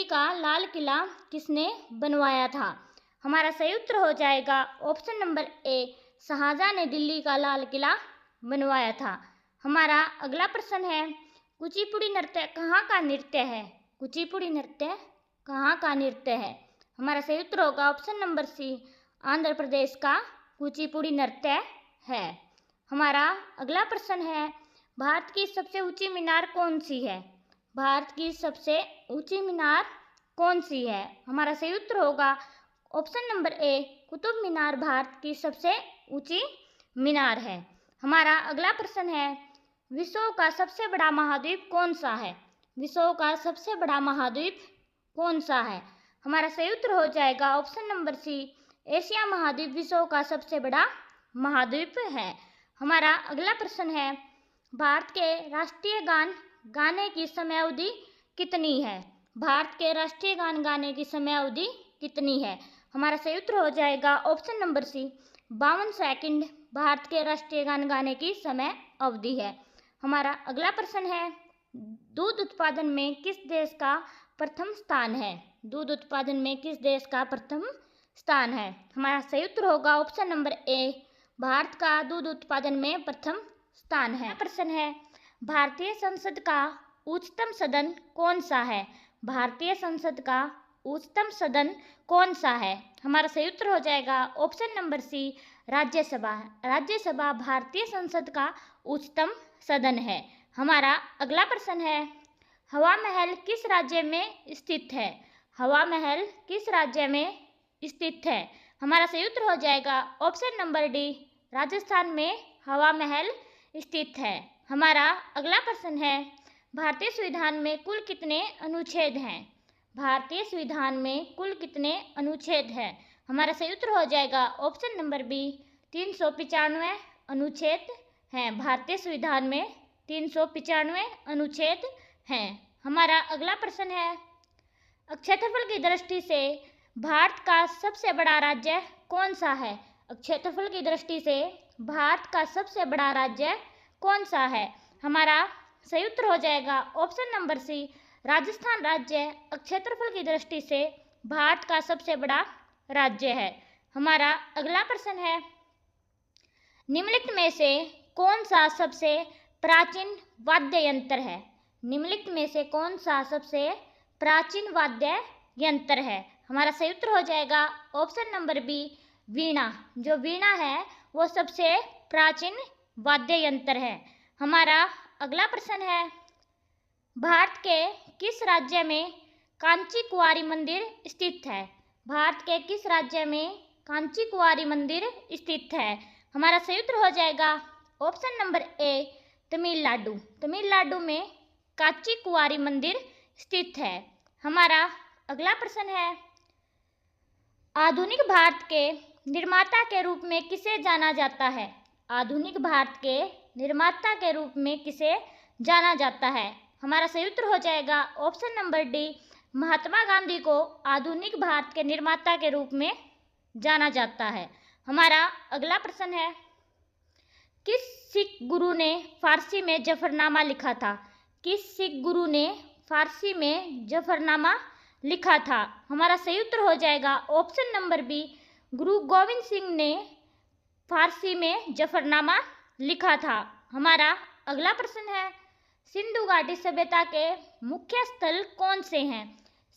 का लाल किला किसने बनवाया था? हमारा सही उत्तर हो जाएगा ऑप्शन नंबर ए, शाहजहां ने दिल्ली का लाल किला बनवाया था। हमारा अगला प्रश्न है, कुचिपुड़ी नृत्य कहाँ का नृत्य है? कुचिपुड़ी नृत्य कहाँ का नृत्य है? हमारा सही उत्तर होगा ऑप्शन नंबर सी, आंध्र प्रदेश का कुचिपुड़ी नृत्य है। हमारा अगला प्रश्न है, भारत की सबसे ऊंची मीनार कौन सी है? भारत की सबसे ऊंची मीनार कौन सी है? हमारा सही उत्तर होगा ऑप्शन नंबर ए, कुतुब मीनार भारत की सबसे ऊंची मीनार है। हमारा अगला प्रश्न है, विश्व का सबसे बड़ा महाद्वीप कौन सा है? विश्व का सबसे बड़ा महाद्वीप कौन सा है? हमारा सही उत्तर हो जाएगा ऑप्शन नंबर सी, एशिया महाद्वीप विश्व का सबसे बड़ा महाद्वीप है। हमारा अगला प्रश्न है, भारत के राष्ट्रीय गान गाने की समयावधि कितनी है? भारत के राष्ट्रीय गान गाने की समयावधि कितनी है? हमारा सही उत्तर हो जाएगा option number C, 52 second Bharat के राष्ट्रीय गान गाने की समय अवधि है। हमारा अगला प्रश्न है, दूध उत्पादन में किस देश का प्रथम स्थान है? दूध उत्पादन में किस देश का प्रथम स्थान है? हमारा सही उत्तर होगा ऑप्शन नंबर ए, भारत का दूध उत्पादन में प्रथम स्थान है। प्रश्न है, भारतीय संसद का उच्चतम सदन कौन सा है? भारतीय संसद का उच्चतम सदन कौन सा है? हमारा सही उत्तर हो जाएगा option number C, Rajya Sabha. Rajya Sabha भारतीय संसद का उच्चतम सदन है। हमारा अगला प्रश्न है, हवा महल किस राज्य में स्थित है? हवा महल किस राज्य में स्थित है? हमारा सही उत्तर हो जाएगा ऑप्शन नंबर डी, राजस्थान में हवा महल स्थित है। हमारा अगला प्रश्न है, भारतीय संविधान में कुल कितने अनुच्छेद हैं? भारतीय संविधान में कुल कितने अनुच्छेद हैं? हमारा सही उत्तर हो जाएगा ऑप्शन नंबर बी, 395 अनुच्छेद हैं। भारतीय संविधान में 395 अनुच्छेद हैं। हमारा अगला प्रश्न है, क्षेत्रफल की दृष्टि से भारत का सबसे बड़ा राज्य कौन सा है? क्षेत्रफल की दृष्टि से भारत का सबसे बड़ा राज्य कौन सा है? हमारा सही उत्तर हो जाएगा ऑप्शन नंबर सी, राजस्थान राज्य क्षेत्रफल की दृष्टि से भारत का सबसे बड़ा राज्य है। हमारा अगला प्रश्न है, निम्नलिखित में से कौन सा सबसे प्राचीन वाद्य यंत्र है? निम्नलिखित में से कौन सा सबसे प्राचीन वाद्य यंत्र है? हमारा सही उत्तर हो जाएगा ऑप्शन नंबर बी, वीणा। जो वीणा है वो सबसे प्राचीन वाद्य यंत्र है। हमारा अगला प्रश्न है, भारत के किस राज्य में कांची कुंवारी मंदिर स्थित है? भारत के किस राज्य में कांची कुंवारी मंदिर स्थित है? हमारा सही उत्तर हो जाएगा ऑप्शन नंबर ए, तमिलनाडु। तमिलनाडु में कांची कुंवारी मंदिर स्थित है। हमारा अगला प्रश्न है, आधुनिक भारत के निर्माता के रूप में किसे जाना जाता है? आधुनिक भारत के निर्माता के रूप में किसे जाना जाता है? हमारा सही उत्तर हो जाएगा option number D, Mahatma Gandhi को आधुनिक भारत के निर्माता के रूप में जाना जाता है। हमारा अगला प्रश्न है, किस सिख गुरु ने फारसी में जफरनामा लिखा था? किस सिख गुरु ने फारसी में जफरनामा लिखा था? हमारा सही उत्तर हो जाएगा ऑप्शन नंबर बी, गुरु गोविंद सिंह ने फारसी में जफरनामा लिखा था। हमारा अगला प्रश्न है, सिंधु घाटी सभ्यता के मुख्य स्थल कौन से हैं?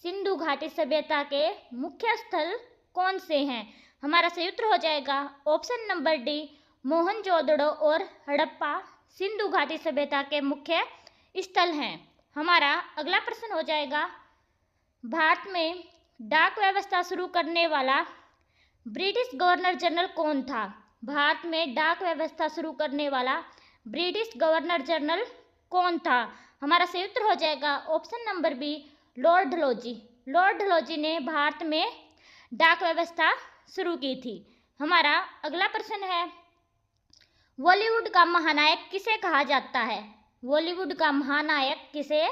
सिंधु घाटी सभ्यता के मुख्य स्थल कौन से हैं? हमारा सही उत्तर हो जाएगा ऑप्शन नंबर डी, मोहनजोदड़ो और हड़प्पा सिंधु घाटी सभ्यता के मुख्य स्थल हैं। हमारा अगला प्रश्न हो जाएगा, भारत में डाक व्यवस्था शुरू करने वाला ब्रिटिश गवर्नर जनरल कौन था? भारत में डाक व्यवस्था शुरू करने वाला ब्रिटिश गवर्नर जनरल कौन था? हमारा सही उत्तर हो जाएगा option number B, lord Dalhousie. Lord Dalhousie ने भारत में डाक व्यवस्था शुरू की थी। हमारा अगला प्रश्न है, बॉलीवुड का महानायक किसे कहा जाता है? बॉलीवुड का महानायक किसे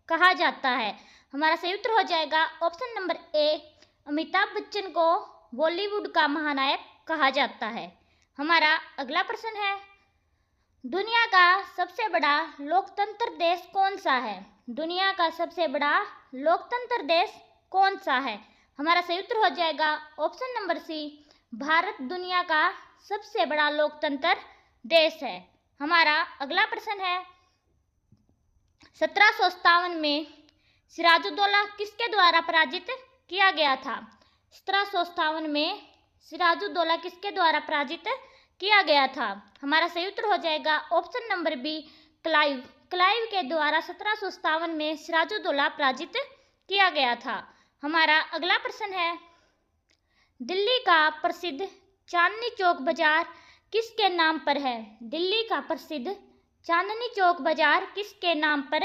कहा जाता है? हमारा सही उत्तर हो जाएगा ऑप्शन नंबर ए, अमिताभ बच्चन को बॉलीवुड का महानायक कहा जाता है। हमारा अगला प्रश्न है, दुनिया का सबसे बड़ा लोकतंत्र देश कौन सा है? दुनिया का सबसे बड़ा लोकतंत्र देश कौन सा है? हमारा सही उत्तर हो जाएगा ऑप्शन नंबर सी, भारत दुनिया का सबसे बड़ा लोकतंत्र देश है। हमारा अगला प्रश्न है, 1757 में सिराजुद्दौला किसके द्वारा पराजित किया गया था? 1757 में सिराजुद्दौला किसके द्वारा पराजित किया गया था? हमारा सही उत्तर हो जाएगा option number B, Clive. Clive के द्वारा 1757 में सिराजुद्दौला पराजित किया गया था। हमारा अगला प्रश्न है, दिल्ली का प्रसिद्ध चांदनी चौक बाजार किसके नाम पर है? दिल्ली का प्रसिद्ध चांदनी चौक बाजार किसके नाम पर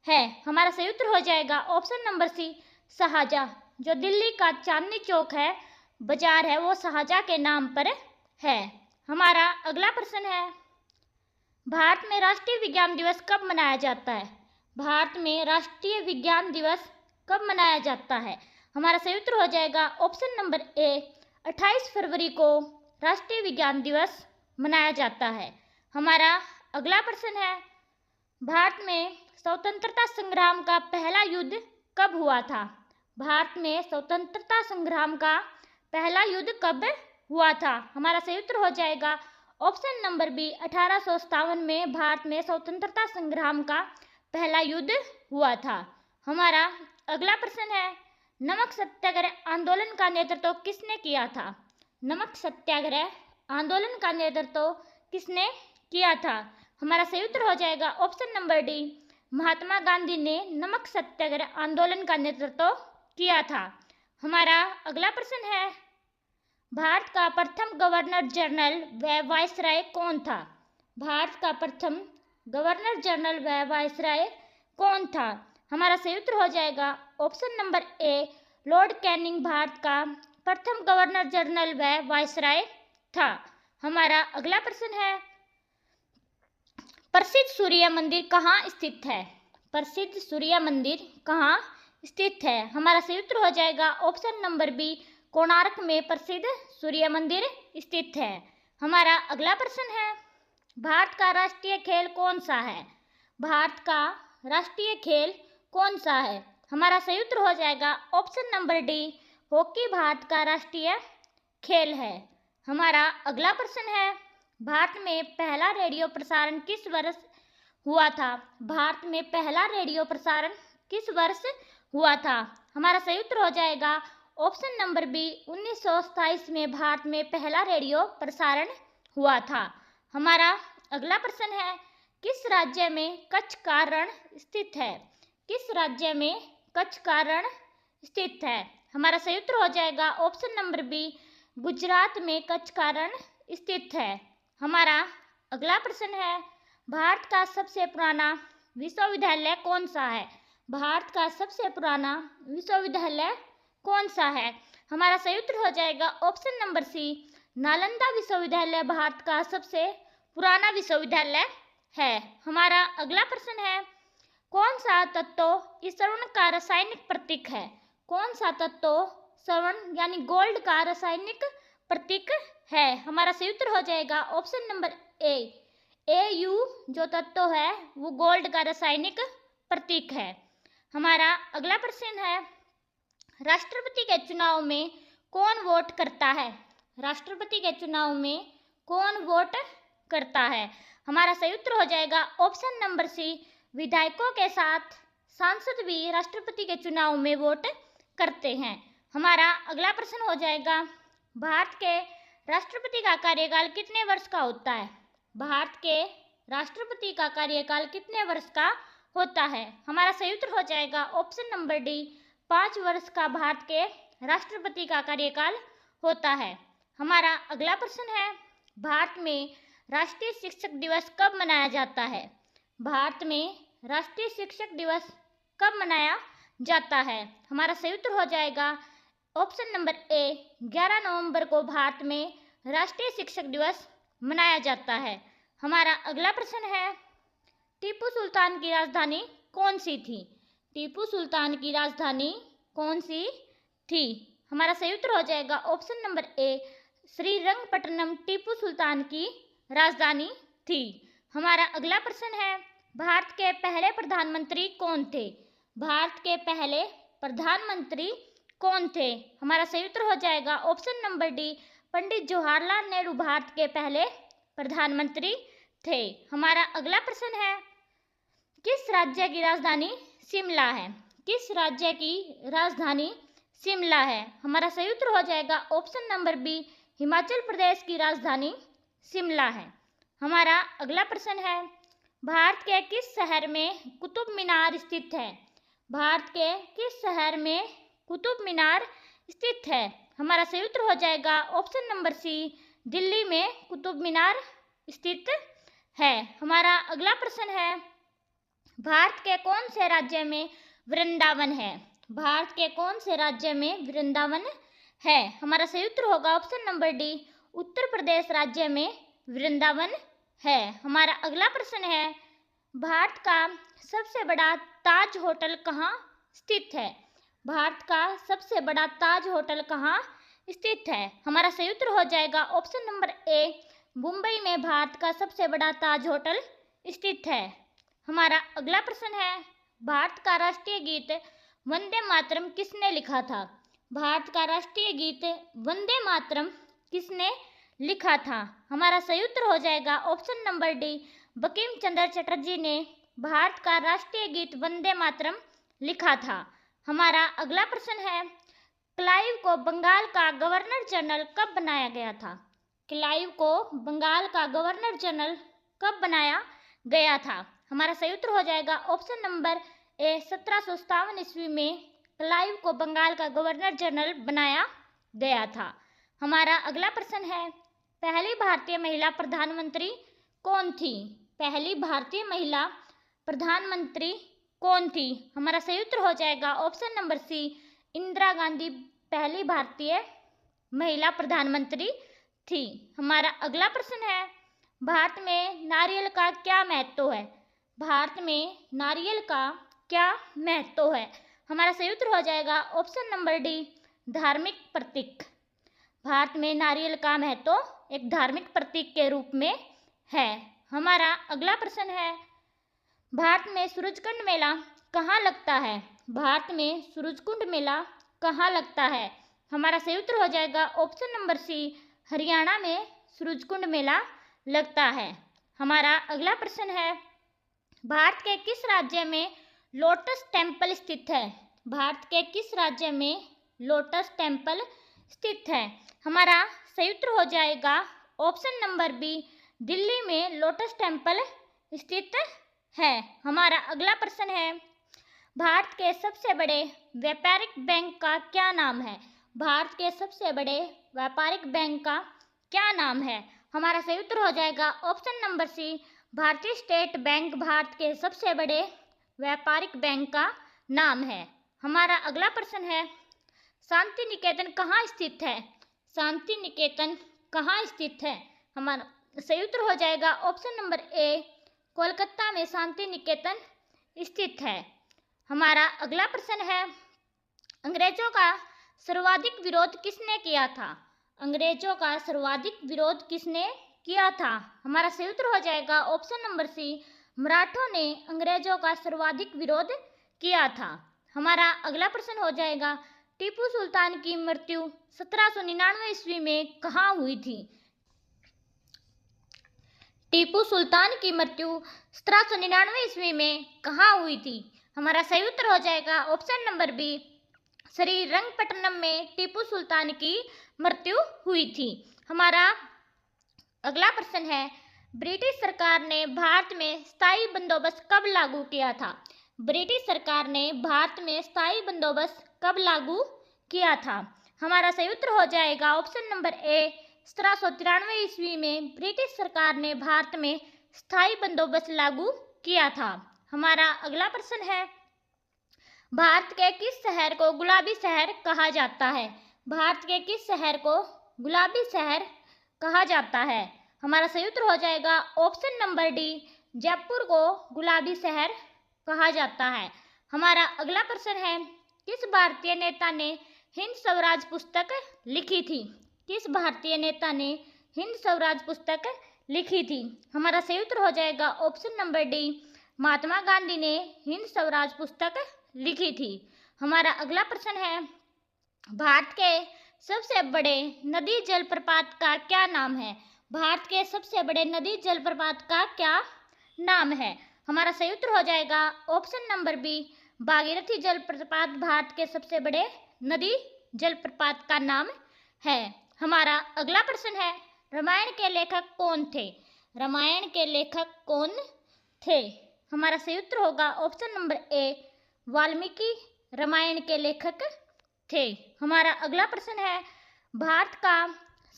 है? हमारा सही उत्तर हो जाएगा ऑप्शन नंबर सी, शाहजहां। जो दिल्ली का चांदनी चौक है बाजार है वो शाहजहां के नाम पर है। हमारा अगला प्रश्न है, भारत में राष्ट्रीय विज्ञान दिवस कब मनाया जाता है? भारत में राष्ट्रीय विज्ञान दिवस कब मनाया जाता है? हमारा सही उत्तर हो जाएगा ऑप्शन नंबर ए, 28 फरवरी को राष्ट्रीय विज्ञान दिवस मनाया जाता है। हमारा अगला प्रश्न है, भारत में स्वतंत्रता संग्राम का पहला युद्ध कब हुआ था? भारत में स्वतंत्रता संग्राम का पहला युद्ध कब हुआ था? हमारा सही उत्तर हो जाएगा ऑप्शन नंबर बी, 1857 में भारत में स्वतंत्रता संग्राम का पहला युद्ध हुआ था। हमारा अगला प्रश्न है, नमक सत्याग्रह आंदोलन का नेतृत्व किसने किया था? नमक सत्याग्रह आंदोलन का नेतृत्व किसने किया था? हमारा सही उत्तर हो जाएगा option number D, Mahatma Gandhi ने नमक सत्याग्रह आंदोलन का नेतृत्व किया था। हमारा अगला प्रश्न है, भारत का प्रथम गवर्नर जनरल व वायसराय कौन था? भारत का प्रथम गवर्नर जनरल व वायसराय कौन था? हमारा सही उत्तर हो जाएगा ऑप्शन नंबर ए, लॉर्ड कैनिंग भारत का प्रथम गवर्नर जनरल व वायसराय था। हमारा अगला प्रश्न है, प्रसिद्ध सूर्य मंदिर कहाँ स्थित है? प्रसिद्ध सूर्य मंदिर कहाँ स्थित है? हमारा सही उत्तर हो जाएगा ऑप्शन नंबर बी, कोणार्क में प्रसिद्ध सूर्य मंदिर स्थित है। हमारा अगला प्रश्न है, भारत का राष्ट्रीय खेल कौन सा है? भारत का राष्ट्रीय खेल कौन सा है? हमारा सही उत्तर हो जाएगा option number D, hockey Bharat का राष्ट्रीय खेल है। हमारा अगला प्रश्न है, भारत में पहला रेडियो प्रसारण किस वर्ष हुआ था? भारत में पहला रेडियो प्रसारण किस वर्ष हुआ था? हमारा सही उत्तर हो जाएगा ऑप्शन नंबर बी, 1927 में भारत में पहला रेडियो प्रसारण हुआ था। हमारा अगला प्रश्न है, किस राज्य में कच्छ का रण स्थित है? किस राज्य में कच्छ का रण स्थित है? हमारा सही उत्तर हो जाएगा ऑप्शन नंबर बी, गुजरात में कच्छ का रण स्थित है। हमारा अगला प्रश्न है, भारत का सबसे पुराना विश्वविद्यालय कौन सा है? भारत का सबसे पुराना विश्वविद्यालय कौन सा है? हमारा सही उत्तर हो जाएगा ऑप्शन नंबर सी, नालंदा विश्वविद्यालय भारत का सबसे पुराना विश्वविद्यालय है। हमारा अगला प्रश्न है, कौन सा तत्व इस स्वर्ण का रासायनिक प्रतीक है? कौन सा तत्व स्वर्ण यानी गोल्ड का रासायनिक प्रतीक है? हमारा सही उत्तर हो जाएगा ऑप्शन नंबर ए, AU जो तत्व है वो गोल्ड का रासायनिक प्रतीक है। हमारा अगला प्रश्न है, राष्ट्रपति के चुनाव में कौन वोट करता है? राष्ट्रपति के चुनाव में कौन वोट करता है? हमारा सही उत्तर हो जाएगा ऑप्शन नंबर सी, विधायकों के साथ सांसद भी राष्ट्रपति के चुनाव में वोट करते हैं। हमारा अगला प्रश्न हो जाएगा, भारत के राष्ट्रपति का कार्यकाल कितने वर्ष का होता है? भारत के राष्ट्रपति का कार्यकाल कितने वर्ष का होता है? हमारा सही उत्तर हो जाएगा ऑप्शन नंबर डी, 5 वर्ष का भारत के राष्ट्रपति का कार्यकाल होता है। हमारा अगला प्रश्न है, भारत में राष्ट्रीय शिक्षक दिवस कब मनाया जाता है? भारत में राष्ट्रीय शिक्षक दिवस कब मनाया जाता है? हमारा सही उत्तर हो जाएगा ऑप्शन नंबर ए, 11 नवंबर को भारत में राष्ट्रीय शिक्षक दिवस मनाया जाता है। हमारा अगला प्रश्न है, टीपू सुल्तान की राजधानी कौन सी थी? टीपू सुल्तान की राजधानी कौन सी थी? हमारा सही उत्तर हो जाएगा option number A, Srirangapatnam Tipu Sultan की राजधानी थी। हमारा अगला प्रश्न है, भारत के पहले प्रधानमंत्री कौन थे? भारत के पहले प्रधानमंत्री कौन थे? हमारा सही उत्तर हो जाएगा option number D, Pandit Jawaharlal Nehru Bharat के पहले प्रधानमंत्री थे। हमारा अगला प्रश्न है, किस राज्य की राजधानी शिमला है? किस राज्य की राजधानी शिमला है? हमारा सही उत्तर हो जाएगा option number B, Himachal Pradesh की राजधानी शिमला है। हमारा अगला प्रश्न है, भारत के किस शहर में कुतुब मीनार स्थित है? भारत के किस शहर में कुतुब मीनार स्थित है? हमारा सही उत्तर हो जाएगा ऑप्शन नंबर सी, दिल्ली में कुतुब मीनार स्थित है। हमारा अगला प्रश्न है, भारत के कौन से राज्य में वृंदावन है? भारत के कौन से राज्य में वृंदावन है? हमारा सही उत्तर होगा option number D, Uttar Pradesh राज्य में वृंदावन है। हमारा अगला प्रश्न है, भारत का सबसे बड़ा ताज होटल कहाँ स्थित है? भारत का सबसे बड़ा ताज होटल कहाँ स्थित है? हमारा सही उत्तर हो जाएगा ऑप्शन नंबर ए, मुंबई में भारत का सबसे बड़ा ताज होटल स्थित है। हमारा अगला प्रश्न है, भारत का राष्ट्रीय गीत वंदे मातरम किसने लिखा था? भारत का राष्ट्रीय गीत वंदे मातरम किसने लिखा था? हमारा सही उत्तर हो जाएगा option number D, Bankim Chandra Chatterjee ने भारत का राष्ट्रीय गीत वंदे मातरम लिखा था। हमारा अगला प्रश्न है, क्लाइव को बंगाल का गवर्नर जनरल कब बनाया गया था? क्लाइव को बंगाल का गवर्नर जनरल कब बनाया गया था? हमारा सही उत्तर हो जाएगा ऑप्शन नंबर ए, 1757 ईस्वी में क्लाइव को बंगाल का गवर्नर जनरल बनाया गया था। हमारा अगला प्रश्न है, पहली भारतीय महिला प्रधानमंत्री कौन थी? पहली भारतीय महिला प्रधानमंत्री कौन थी? हमारा सही उत्तर हो जाएगा option number C, Indira Gandhi पहली भारतीय महिला प्रधानमंत्री थी। हमारा अगला प्रश्न है, भारत में नारियल का क्या महत्व है? भारत में नारियल का क्या महत्व है? हमारा सही उत्तर हो जाएगा ऑप्शन नंबर डी, धार्मिक प्रतीक। भारत में नारियल का महत्व एक धार्मिक प्रतीक के रूप में है। हमारा अगला प्रश्न है, भारत में सूरजकुंड मेला कहाँ लगता है? भारत में सूरजकुंड मेला कहाँ लगता है? हमारा सही उत्तर हो जाएगा ऑप्शन नंबर सी, हरियाणा में सूरजकुंड मेला लगता है। हमारा अगला प्रश्न है, भारत के किस राज्य में लोटस टेम्पल स्थित है? भारत के किस राज्य में लोटस टेम्पल स्थित है? हमारा सही उत्तर हो जाएगा ऑप्शन नंबर बी, दिल्ली में लोटस टेम्पल स्थित है? हमारा अगला प्रश्न है, भारत के सबसे बड़े व्यापारिक बैंक का क्या नाम है? भारत के सबसे बड़े व्यापारिक बैंक का क्या नाम है? हमारा सही उत्तर हो जाएगा ऑप्शन नंबर सी, भारतीय स्टेट बैंक भारत के सबसे बड़े व्यापारिक बैंक का नाम है। हमारा अगला प्रश्न है, शांति निकेतन कहाँ स्थित है? शांति निकेतन कहाँ स्थित है? हमारा सही उत्तर हो जाएगा ऑप्शन नंबर ए, कोलकाता में शांति निकेतन स्थित है। हमारा अगला प्रश्न है, अंग्रेजों का सर्वाधिक विरोध किसने किया था? अंग्रेजों का सर्वाधिक विरोध किसने किया था? हमारा सही उत्तर हो जाएगा ऑप्शन नंबर सी, मराठों ने अंग्रेजों का सर्वाधिक विरोध किया था। हमारा अगला प्रश्न हो जाएगा, टीपू सुल्तान की मृत्यु 1799 ईस्वी में कहाँ हुई थी? टीपू सुल्तान की मृत्यु 1799 ईस्वी में कहाँ हुई थी? हमारा सही उत्तर हो जाएगा ऑप्शन नंबर बी, श्रीरंगपट्टनम में टीपू सुल्तान की मृत्यु हुई थी। हमारा अगला प्रश्न है, ब्रिटिश सरकार ने भारत में स्थायी बंदोबस्त कब लागू किया था? ब्रिटिश सरकार ने भारत में स्थायी बंदोबस्त कब लागू किया था? हमारा सही उत्तर हो जाएगा ऑप्शन नंबर ए, 1793 ईस्वी में ब्रिटिश सरकार ने भारत में स्थायी बंदोबस्त लागू किया था। हमारा अगला प्रश्न है, भारत के किस शहर को गुलाबी शहर कहा जाता है? भारत के किस शहर को गुलाबी शहर कहा जाता है? हमारा सही उत्तर हो जाएगा ऑप्शन नंबर डी, जयपुर को गुलाबी शहर कहा जाता है। हमारा अगला प्रश्न है, किस भारतीय नेता ने हिंद स्वराज पुस्तक लिखी थी? किस भारतीय नेता ने हिंद स्वराज पुस्तक लिखी थी? हमारा सही उत्तर हो जाएगा option number D, Mahatma Gandhi ने हिंद स्वराज पुस्तक लिखी थी। हमारा अगला प्रश्न है, भारत के सबसे बड़े नदी जलप्रपात का क्या नाम है? भारत के सबसे बड़े नदी जलप्रपात का क्या नाम है? हमारा सही उत्तर हो जाएगा ऑप्शन नंबर बी, भागीरथी जलप्रपात भारत के सबसे बड़े नदी जलप्रपात का नाम है। हमारा अगला प्रश्न है, रामायण के लेखक कौन थे? रामायण के लेखक कौन थे? हमारा सही उत्तर होगा option number A, Valmiki Ramayana के लेखक थे। हमारा अगला प्रश्न है, भारत का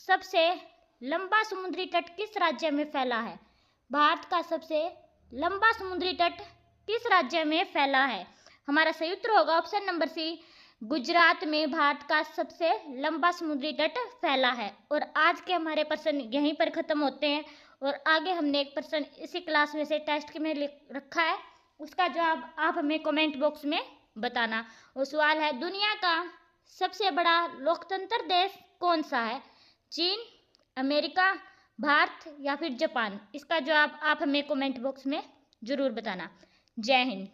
सबसे लंबा समुद्री तट किस राज्य में फैला है? भारत का सबसे लंबा समुद्री तट किस राज्य में फैला है? हमारा सही उत्तर होगा ऑप्शन नंबर सी, गुजरात में भारत का सबसे लंबा समुद्री तट फैला है। और आज के हमारे प्रश्न यहीं पर खत्म होते हैं और आगे हमने एक प्रश्न इसी क्लास में से टेस्ट में रखा है, उसका जवाब आप हमें कमेंट बॉक्स में बताना। वो सवाल है, दुनिया का सबसे बड़ा लोकतंत्र देश कौन सा है? चीन, अमेरिका, भारत या फिर जापान? इसका जवाब आप हमें कमेंट बॉक्स में जरूर बताना। जय हिंद।